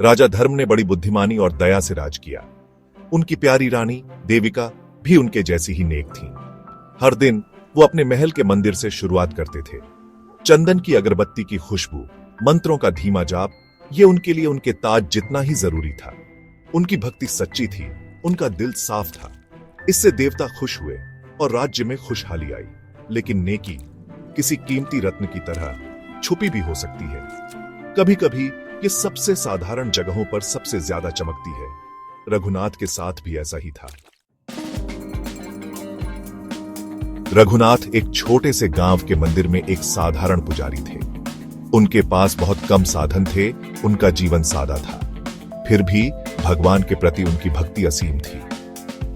राजा धर्म ने बड़ी बुद्धिमानी और दया से राज किया। उनकी प्यारी रानी देविका भी उनके जैसी ही नेक थी। हर दिन वो अपने महल के मंदिर से शुरुआत करते थे। चंदन की अगरबत्ती की खुशबू, मंत्रों का धीमा जाप, ये उनके लिए उनके ताज जितना ही जरूरी था। उनकी भक्ति सच्ची थी, उनका दिल साफ था। इससे देवता खुश हुए और राज्य में खुशहाली आई। लेकिन नेकी किसी कीमती रत्न की तरह छुपी भी हो सकती है। कभी कभी ये सबसे साधारण जगहों पर सबसे ज्यादा चमकती है। रघुनाथ के साथ भी ऐसा ही था। रघुनाथ एक छोटे से गांव के मंदिर में एक साधारण पुजारी थे। उनके पास बहुत कम साधन थे, उनका जीवन सादा था। फिर भी भगवान के प्रति उनकी भक्ति असीम थी।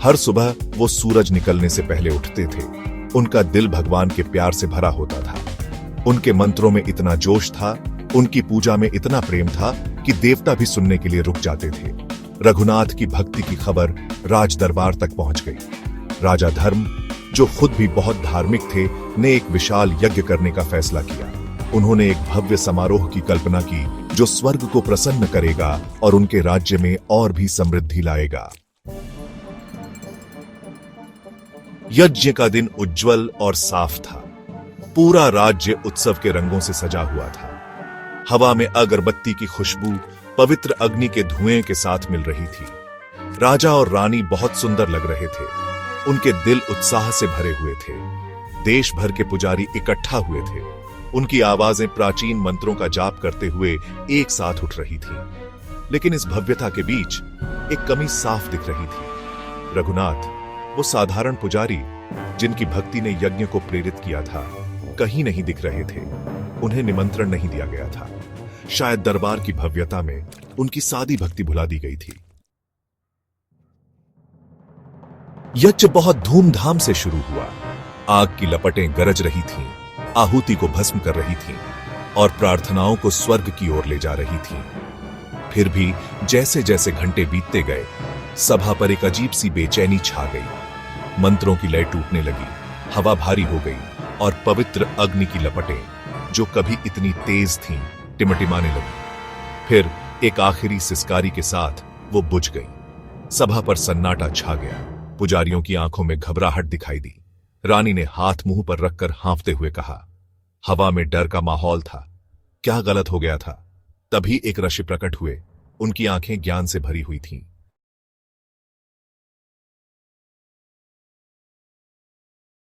हर सुबह वो सूरज निकलने से पहले उठते थे। उनका दिल भगवान के प्यार से भरा होता था। उनके मंत्रों में इतना जोश था, उनकी पूजा में इतना प्रेम था कि देवता भी सुनने के लिए रुक जाते थे। रघुनाथ की भक्ति की खबर राज दरबार तक पहुंच गई। राजा धर्म, जो खुद भी बहुत धार्मिक थे, ने एक विशाल यज्ञ करने का फैसला किया। उन्होंने एक भव्य समारोह की कल्पना की जो स्वर्ग को प्रसन्न करेगा और उनके राज्य में और भी समृद्धि लाएगा। यज्ञ का दिन उज्जवल और साफ था। पूरा राज्य उत्सव के रंगों से सजा हुआ था। हवा में अगरबत्ती की खुशबू पवित्र अग्नि के धुएं के साथ मिल रही थी। राजा और रानी बहुत सुंदर लग रहे थे। उनके दिल उत्साह से भरे हुए थे। देश भर के पुजारी इकट्ठा हुए थे। उनकी आवाजें प्राचीन मंत्रों का जाप करते हुए एक साथ उठ रही थी। लेकिन इस भव्यता के बीच एक कमी साफ दिख रही थी। रघुनाथ, वो साधारण पुजारी जिनकी भक्ति ने यज्ञ को प्रेरित किया था, कहीं नहीं दिख रहे थे। उन्हें निमंत्रण नहीं दिया गया था। शायद दरबार की भव्यता में उनकी सादी भक्ति भुला दी गई थी। यज्ञ बहुत धूमधाम से शुरू हुआ। आग की लपटें गरज रही थीं, आहुति को भस्म कर रही थीं और प्रार्थनाओं को स्वर्ग की ओर ले जा रही थीं। फिर भी जैसे जैसे घंटे बीतते गए, सभा पर एक अजीब सी बेचैनी छा गई। मंत्रों की लय टूटने लगी, हवा भारी हो गई और पवित्र अग्नि की लपटें, जो कभी इतनी तेज थीं, टिमटिमाने लगी। फिर एक आखिरी सिसकारी के साथ वो बुझ गई। सभा पर सन्नाटा छा गया। पुजारियों की आंखों में घबराहट दिखाई दी। रानी ने हाथ मुंह पर रखकर हांफते हुए कहा, हवा में डर का माहौल था। क्या गलत हो गया था? तभी एक ऋषि प्रकट हुए। उनकी आंखें ज्ञान से भरी हुई थीं।